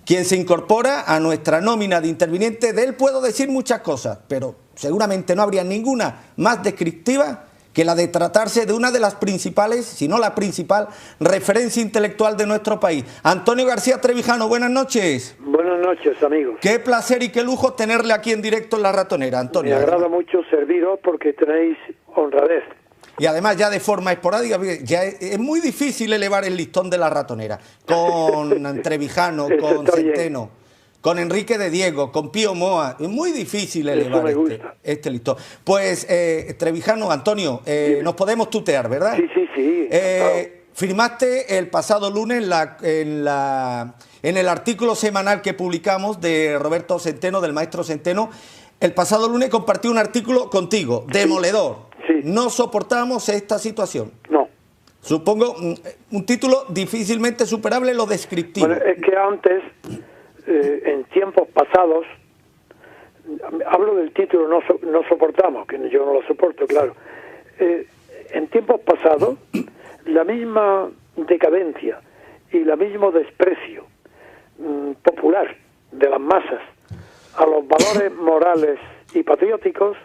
quien se incorpora a nuestra nómina de intervinientes. De él puedo decir muchas cosas, pero seguramente no habría ninguna más descriptiva que la de tratarse de una de las principales, si no la principal, referencia intelectual de nuestro país. Antonio García Trevijano, buenas noches. Buenas noches, amigos. Qué placer y qué lujo tenerle aquí en directo en La Ratonera, Antonio. Me agrada mucho serviros porque tenéis honradez. Y además ya de forma esporádica, ya es muy difícil elevar el listón de La Ratonera. Con Trevijano, con Centeno, con Enrique de Diego, con Pío Moa. Es muy difícil elevar este listón. Pues, Trevijano, Antonio, nos podemos tutear, ¿verdad? Sí. Claro. Firmaste el pasado lunes en el artículo semanal que publicamos de Roberto Centeno, del maestro Centeno. El pasado lunes compartí un artículo contigo, demoledor. Sí. No soportamos esta situación. No. Supongo un título difícilmente superable, lo descriptivo. Bueno, es que antes, en tiempos pasados, hablo del título no soportamos, que yo no lo soporto, claro. En tiempos pasados, la misma decadencia y el mismo desprecio popular de las masas a los valores morales y patrióticos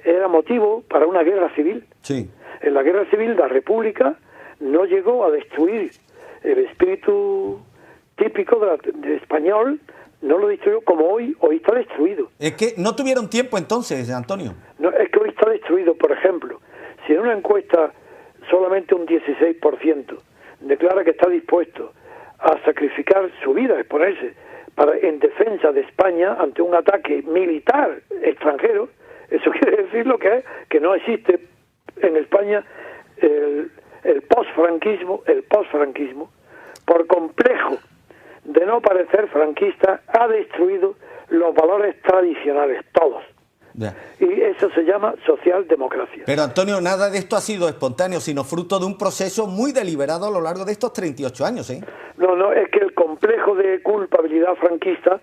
era motivo para una guerra civil. Sí. En la guerra civil la República no llegó a destruir el espíritu típico de español, no lo destruyó como hoy está destruido. Es que no tuvieron tiempo entonces, Antonio. No, es que hoy está destruido. Por ejemplo, si en una encuesta solamente un 16% declara que está dispuesto a sacrificar su vida, exponerse en defensa de España ante un ataque militar extranjero, eso quiere decir lo que es que no existe en España el posfranquismo, por complejo de no parecer franquista, ha destruido los valores tradicionales, todos. Ya. Y eso se llama socialdemocracia. Pero, Antonio, nada de esto ha sido espontáneo, sino fruto de un proceso muy deliberado a lo largo de estos 38 años, ¿eh? No, es que el complejo de culpabilidad franquista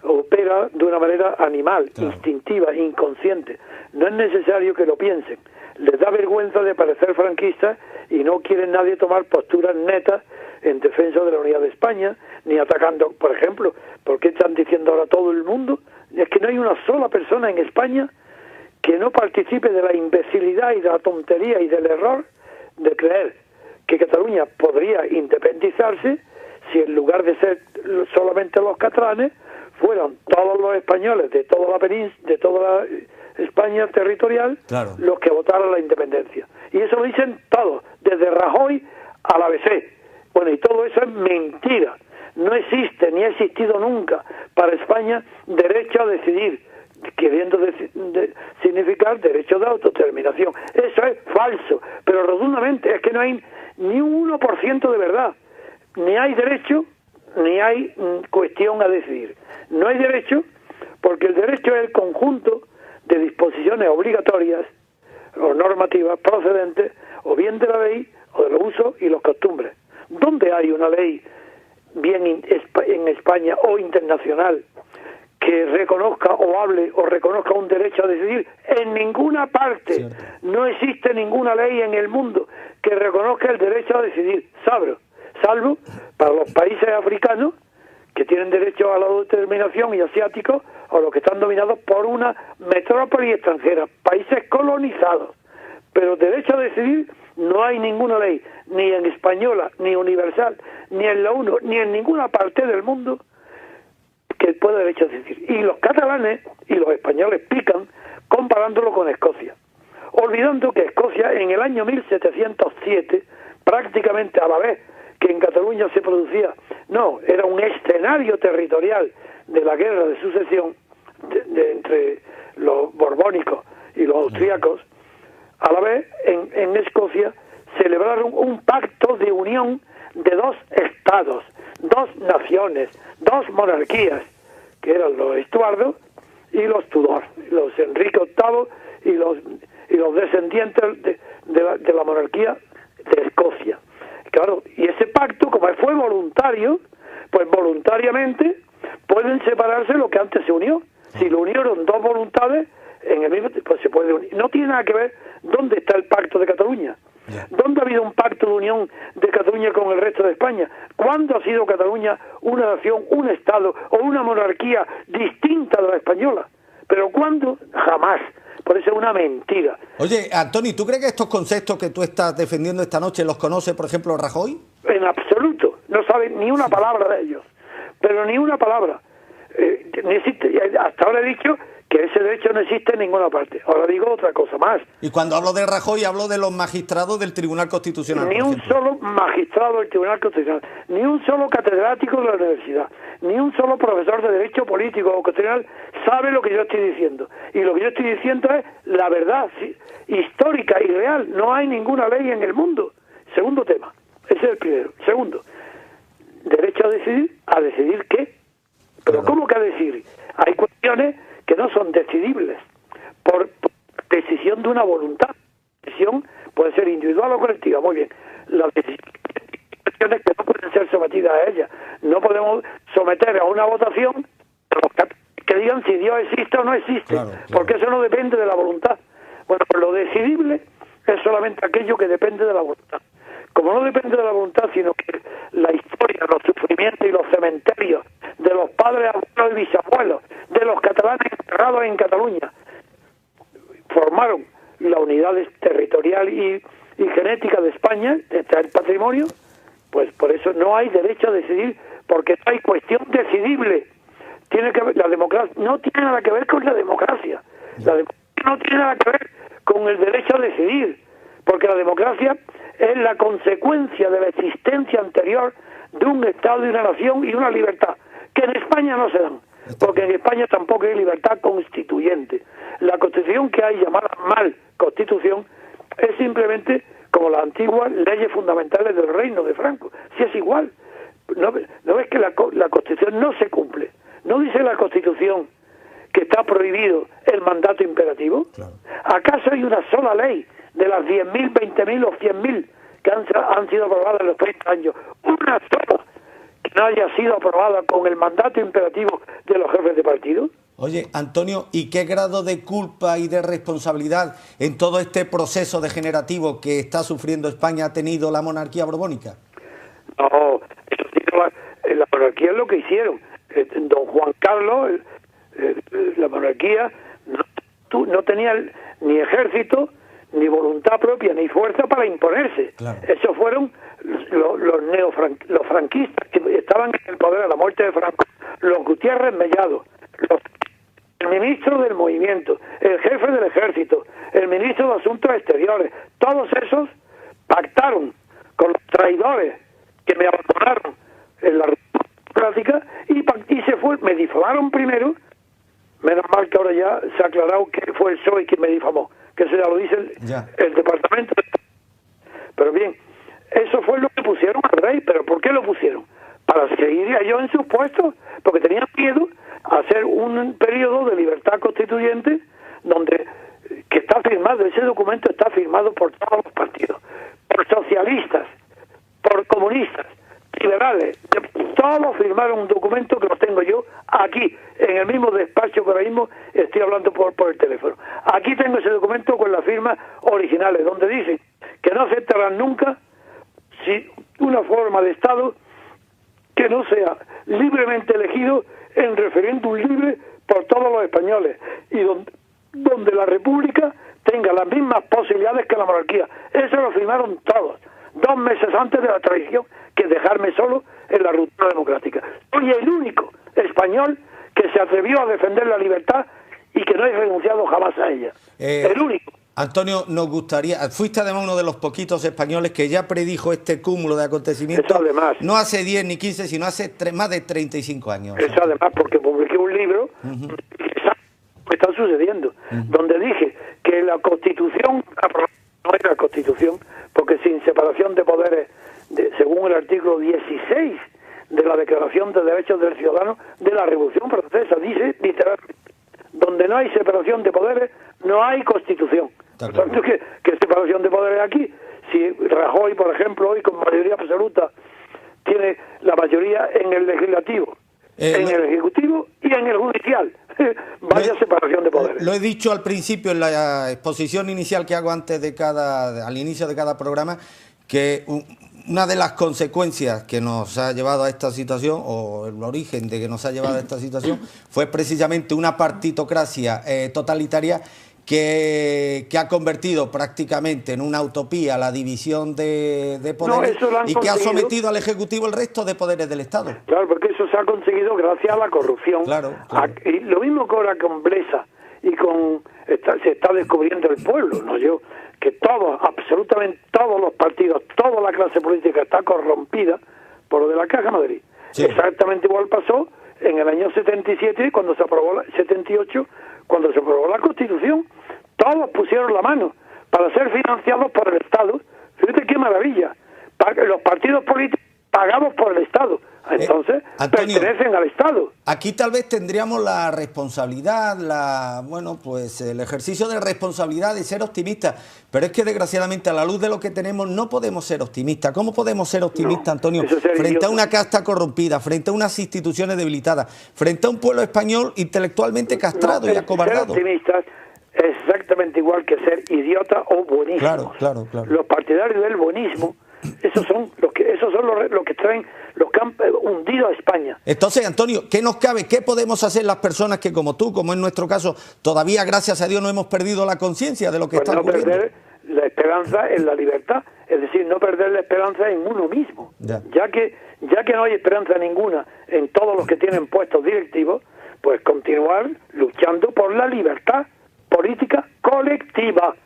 opera de una manera animal, claro, instintiva, inconsciente. No es necesario que lo piensen. Les da vergüenza de parecer franquistas y no quieren nadie tomar posturas netas en defensa de la unidad de España, ni atacando, por ejemplo, ¿por qué están diciendo ahora todo el mundo? Es que no hay una sola persona en España que no participe de la imbecilidad y de la tontería y del error de creer que Cataluña podría independizarse si en lugar de ser solamente los catalanes fueran todos los españoles de toda la península, de toda la España territorial, claro, los que votaran la independencia. Y eso lo dicen todos, desde Rajoy a la ABC. Bueno, y todo eso es mentira. No existe, ni ha existido nunca para España derecho a decidir, queriendo significar derecho de autodeterminación. Eso es falso, pero rotundamente. Es que no hay ni un 1% de verdad. Ni hay derecho, ni hay cuestión a decidir. No hay derecho, porque el derecho es el conjunto de disposiciones obligatorias o normativas procedentes o bien de la ley o de los usos y los costumbres. ¿Dónde hay una ley bien en España o internacional que reconozca o hable o reconozca un derecho a decidir? En ninguna parte. Cierto. No existe ninguna ley en el mundo que reconozca el derecho a decidir, salvo para los países africanos que tienen derecho a la autodeterminación y asiáticos o los que están dominados por una metrópoli extranjera, países colonizados. Pero derecho a decidir no hay ninguna ley, ni en española, ni universal, ni en la ONU, ni en ninguna parte del mundo que pueda derecho a decidir. Y los catalanes y los españoles pican comparándolo con Escocia, olvidando que Escocia en el año 1707, prácticamente a la vez que en Cataluña se producía, era un escenario territorial de la guerra de sucesión entre los borbónicos y los austríacos. A la vez, en Escocia, celebraron un pacto de unión de dos estados, dos naciones, dos monarquías, que eran los Estuardo y los Tudor, los Enrique VIII y los descendientes de la monarquía de Escocia. Claro, y ese pacto, como fue voluntario, pues voluntariamente pueden separarse lo que antes se unió. Si lo unieron dos voluntades, en el mismo, pues se puede unir. No tiene nada que ver dónde está el pacto de Cataluña. ¿Dónde ha habido un pacto de unión de Cataluña con el resto de España? ¿Cuándo ha sido Cataluña una nación, un Estado o una monarquía distinta de la española? ¿Pero cuándo? Jamás. Por eso es una mentira. Oye, Antonio, ¿tú crees que estos conceptos que tú estás defendiendo esta noche los conoce, por ejemplo, Rajoy? En absoluto. No sabe ni una palabra de ellos. Pero ni una palabra. Hasta ahora he dicho que ese derecho no existe en ninguna parte. Ahora digo otra cosa más. Y cuando hablo de Rajoy, hablo de los magistrados del Tribunal Constitucional. Ni un solo magistrado del Tribunal Constitucional, ni un solo catedrático de la universidad, ni un solo profesor de Derecho Político o Constitucional sabe lo que yo estoy diciendo. Y lo que yo estoy diciendo es la verdad histórica y real. No hay ninguna ley en el mundo. Segundo tema. Ese es el primero. Segundo, derecho a decidir qué. Pero claro. ¿Cómo que a decidir? Hay cuestiones que no son decidibles por decisión de una voluntad. La decisión puede ser individual o colectiva, muy bien. Las decisiones que no pueden ser sometidas a ellas. No podemos someter a una votación que digan si Dios existe o no existe, claro. Porque eso no depende de la voluntad. Bueno, pues lo decidible es solamente aquello que depende de la voluntad. Como no depende de la voluntad, sino que la historia, los sufrimientos y los cementerios de los padres, abuelos y bisabuelos de los catalanes enterrados en Cataluña formaron la unidad territorial y genética de España, este es el patrimonio, pues por eso no hay derecho a decidir, porque no hay cuestión decidible. Tiene que ver, la democracia no tiene nada que ver con la democracia. La democracia no tiene nada que ver con el derecho a decidir, porque la democracia es la consecuencia de la existencia anterior de un Estado y una nación y una libertad, que en España no se dan, porque en España tampoco hay libertad constituyente. La Constitución que hay, llamada mal Constitución, es simplemente como las antiguas leyes fundamentales del reino de Franco. Si es igual, ¿no ves que la Constitución no se cumple? ¿No dice la Constitución que está prohibido el mandato imperativo? Claro. ¿Acaso hay una sola ley de las 10.000, 20.000 o 100.000 que han sido aprobadas en los 30 años, una sola que no haya sido aprobada con el mandato imperativo de los jefes de partido? Oye, Antonio, ¿y qué grado de culpa y de responsabilidad en todo este proceso degenerativo que está sufriendo España ha tenido la monarquía borbónica? No, la monarquía es lo que hicieron. Don Juan Carlos, la monarquía no tenía ni ejército, ni voluntad propia, ni fuerza para imponerse. Claro. Esos fueron los franquistas que estaban en el poder a la muerte de Franco, los Gutiérrez Mellado, el ministro del movimiento, el jefe del ejército, el ministro de Asuntos Exteriores, todos esos pactaron con los traidores que me abandonaron en la República y se fue, me difamaron primero. Menos mal que ahora ya se ha aclarado que fue el PSOE quien me difamó, que eso ya lo dice el departamento. Pero bien, eso fue lo que pusieron al rey. ¿Pero por qué lo pusieron? Para seguir yo en sus puestos, porque tenían miedo a hacer un periodo de libertad constituyente que está firmado, ese documento está firmado por todos los partidos, por socialistas, por comunistas, liberales, todos firmaron un documento que lo tengo yo aquí, en el mismo despacho que ahora mismo estoy hablando por el teléfono. Aquí tengo ese documento con las firmas originales, donde dicen que no aceptarán nunca una forma de Estado que no sea libremente elegido en referéndum libre por todos los españoles y donde la República tenga las mismas posibilidades que la monarquía. Eso lo firmaron todos, 2 meses antes de la traición, que dejarme solo en la ruptura democrática. Soy el único español que se atrevió a defender la libertad y que no he renunciado jamás a ella. El único. Antonio, nos gustaría, fuiste además uno de los poquitos españoles que ya predijo este cúmulo de acontecimientos. Eso además. No hace 10 ni 15, sino hace más de 35 años. Eso además, porque publiqué un libro que está sucediendo, donde dije que la Constitución, no era Constitución, porque sin separación de poderes, según el artículo 16 de la Declaración de Derechos del Ciudadano de la Revolución Francesa, dice literalmente, donde no hay separación de poderes, no hay Constitución. Por tanto, ¿qué separación de poderes aquí? Si Rajoy, por ejemplo, hoy con mayoría absoluta tiene la mayoría en el legislativo, en el ejecutivo y en el judicial. vaya separación de poderes. Lo he dicho al principio en la exposición inicial que hago al inicio de cada programa, que una de las consecuencias que nos ha llevado a esta situación, o el origen de que nos ha llevado a esta situación, fue precisamente una partitocracia totalitaria que ha convertido prácticamente en una utopía la división de poderes y que ha sometido al Ejecutivo el resto de poderes del Estado. Claro, porque eso se ha conseguido gracias a la corrupción. Claro. Y lo mismo que ahora con Blesa y se está descubriendo el pueblo, ¿no? Que todos, absolutamente todos los partidos, toda la clase política está corrompida por lo de la Caja Madrid. Sí. Exactamente igual pasó en el año 77, cuando se aprobó 78, cuando se aprobó la Constitución. Todos pusieron la mano para ser financiados por el Estado. Fíjate qué maravilla. Los partidos políticos pagados por el Estado. Entonces, Antonio, pertenecen al Estado. Aquí tal vez tendríamos la responsabilidad, el ejercicio de responsabilidad de ser optimistas, pero es que desgraciadamente a la luz de lo que tenemos no podemos ser optimistas. ¿Cómo podemos ser optimistas, Antonio, frente a una casta corrompida, frente a unas instituciones debilitadas, frente a un pueblo español intelectualmente castrado y acobardado? Ser optimistas es exactamente igual que ser idiota o buenísimo. Claro. Los partidarios del buenismo, esos son los que traen, los que han hundido a España. Entonces, Antonio, ¿qué nos cabe? ¿Qué podemos hacer las personas que, como tú, como en nuestro caso, todavía, gracias a Dios, no hemos perdido la conciencia de lo que está ocurriendo? No perder la esperanza en la libertad, es decir, no perder la esperanza en uno mismo. Ya que no hay esperanza ninguna en todos los que tienen puestos directivos, pues continuar luchando por la libertad política colectiva.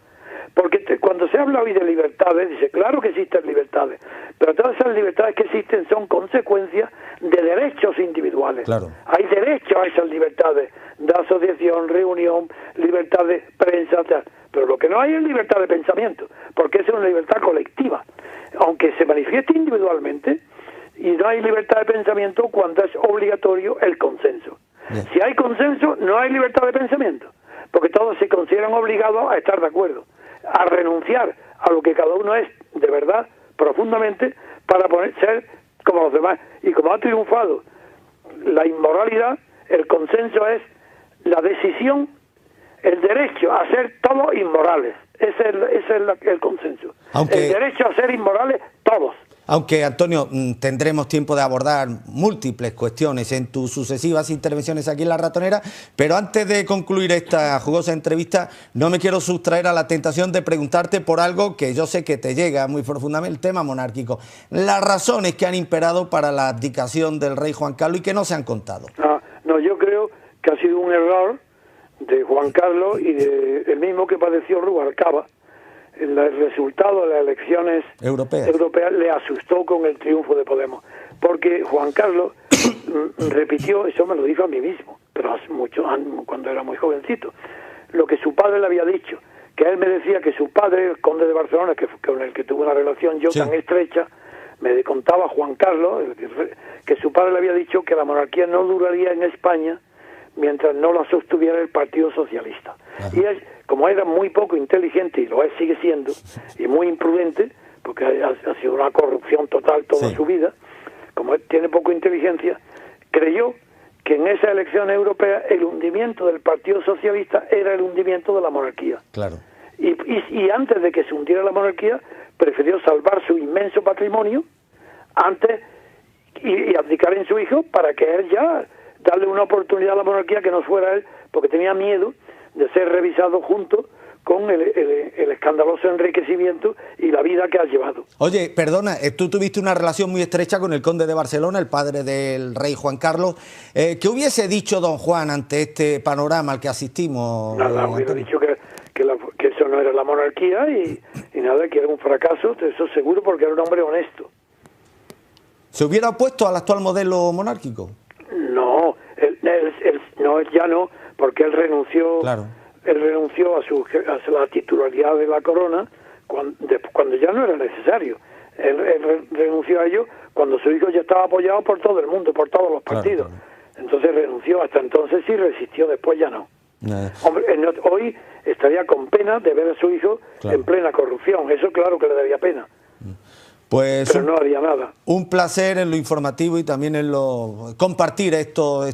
Porque cuando se habla hoy de libertades, dice, claro que existen libertades, pero todas esas libertades que existen son consecuencias de derechos individuales. Claro. Hay derecho a esas libertades de asociación, reunión, libertad de prensa, tal. Pero lo que no hay es libertad de pensamiento, porque es una libertad colectiva, aunque se manifieste individualmente, y no hay libertad de pensamiento cuando es obligatorio el consenso. Bien. Si hay consenso, no hay libertad de pensamiento, porque todos se consideran obligados a estar de acuerdo, a renunciar a lo que cada uno es de verdad, profundamente, para ser como los demás. Y como ha triunfado la inmoralidad, el consenso es la decisión, el derecho a ser todos inmorales. Ese es el consenso. El derecho a ser inmorales todos. Aunque, Antonio, tendremos tiempo de abordar múltiples cuestiones en tus sucesivas intervenciones aquí en La Ratonera, pero antes de concluir esta jugosa entrevista, no me quiero sustraer a la tentación de preguntarte por algo que yo sé que te llega muy profundamente, el tema monárquico. Las razones que han imperado para la abdicación del rey Juan Carlos y que no se han contado. No, yo creo que ha sido un error de Juan Carlos y el mismo que padeció Rubalcaba. El resultado de las elecciones europeas le asustó con el triunfo de Podemos, porque Juan Carlos repitió, eso me lo dijo a mí mismo, pero hace mucho, cuando era muy jovencito, lo que su padre le había dicho, que él me decía que su padre, el conde de Barcelona, con el que tuve una relación yo tan estrecha, me contaba Juan Carlos, que su padre le había dicho que la monarquía no duraría en España mientras no la sostuviera el Partido Socialista. Ajá. Y él, como era muy poco inteligente, y lo es, sigue siendo, y muy imprudente, porque ha sido una corrupción total toda su vida, como él tiene poca inteligencia, creyó que en esa elección europea el hundimiento del Partido Socialista era el hundimiento de la monarquía. Claro. Y antes de que se hundiera la monarquía, prefirió salvar su inmenso patrimonio antes y abdicar en su hijo para que él ya darle una oportunidad a la monarquía que no fuera él, porque tenía miedo de ser revisado junto con el escandaloso enriquecimiento y la vida que ha llevado. Oye, perdona, tú tuviste una relación muy estrecha con el conde de Barcelona, el padre del rey Juan Carlos. ¿Qué hubiese dicho don Juan ante este panorama al que asistimos? Nada, hubiera dicho que eso no era la monarquía y nada, que era un fracaso, eso seguro, porque era un hombre honesto. ¿Se hubiera opuesto al actual modelo monárquico? No, él ya no, porque él renunció. Claro. Él renunció a la titularidad de la corona cuando ya no era necesario. Él renunció a ello cuando su hijo ya estaba apoyado por todo el mundo, por todos los partidos. Claro. Entonces renunció, hasta entonces sí resistió, después ya no. Hombre, hoy estaría con pena de ver a su hijo en plena corrupción, eso claro que le daría pena. Pues pero no haría nada. Un placer en lo informativo y también en lo compartir estos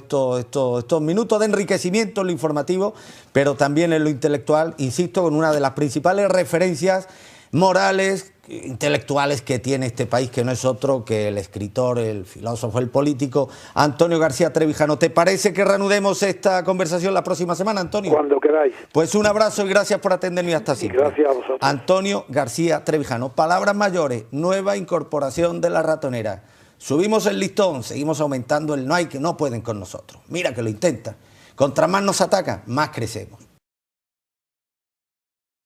minutos de enriquecimiento en lo informativo, pero también en lo intelectual, insisto, con una de las principales referencias morales, intelectuales que tiene este país, que no es otro que el escritor, el filósofo, el político Antonio García Trevijano. ¿Te parece que reanudemos esta conversación la próxima semana, Antonio? Cuando queráis. Pues un abrazo y gracias por atenderme hasta siempre. Gracias a vosotros. Antonio García Trevijano. Palabras mayores, nueva incorporación de La Ratonera. Subimos el listón, seguimos aumentando el no hay, que no pueden con nosotros. Mira que lo intentan. Contra más nos atacan, más crecemos.